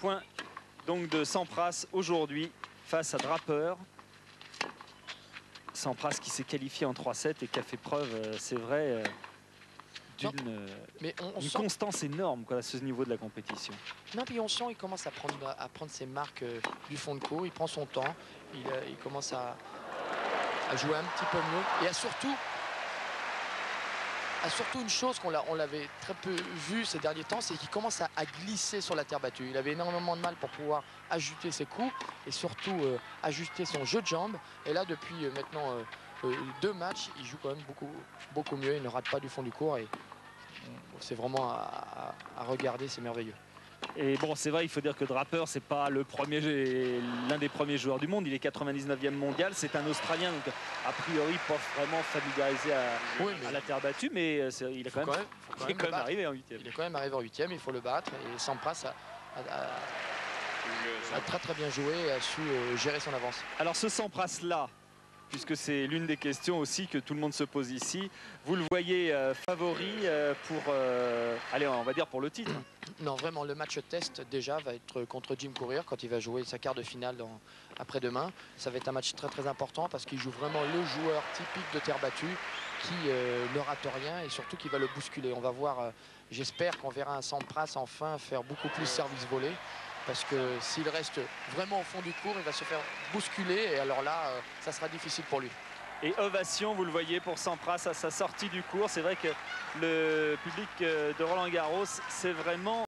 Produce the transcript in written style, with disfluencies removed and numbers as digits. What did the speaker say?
points donc de Sampras aujourd'hui face à Draper. Sampras qui s'est qualifié en 3-7 et qui a fait preuve, c'est vrai, d'une constance énorme quoi, à ce niveau de la compétition. Non, puis on sent qu'il commence à prendre ses marques du fond de cours. Il prend son temps. Il commence à jouer un petit peu mieux. Et surtout une chose on l'avait très peu vu ces derniers temps, c'est qu'il commence à glisser sur la terre battue. Il avait énormément de mal pour pouvoir ajuster ses coups et surtout ajuster son jeu de jambes. Et là, depuis maintenant 2 matchs, il joue quand même beaucoup mieux. Il ne rate pas du fond du cours et c'est vraiment à regarder, c'est merveilleux. Et bon, c'est vrai, il faut dire que Draper, c'est pas l'un des premiers joueurs du monde. Il est 99e mondial. C'est un Australien, donc a priori pas vraiment familiarisé à la terre battue, mais il est quand même arrivé en 8e. Il est quand même arrivé en 8e, il faut le battre. Et Sampras a très bien joué et a su gérer son avance. Alors ce Sampras-là, puisque c'est l'une des questions aussi que tout le monde se pose ici, vous le voyez favori pour, allez, on va dire pour le titre? Non, vraiment, le match test déjà va être contre Jim Courier quand il va jouer sa quart de finale après-demain. Ça va être un match très important parce qu'il joue vraiment le joueur typique de terre battue qui ne rate rien et surtout qui va le bousculer. On va voir, j'espère qu'on verra un Sampras enfin faire beaucoup plus service volé. Parce que s'il reste vraiment au fond du cours, il va se faire bousculer et alors là, ça sera difficile pour lui. Et ovation, vous le voyez, pour Sampras à sa sortie du cours. C'est vrai que le public de Roland-Garros, c'est vraiment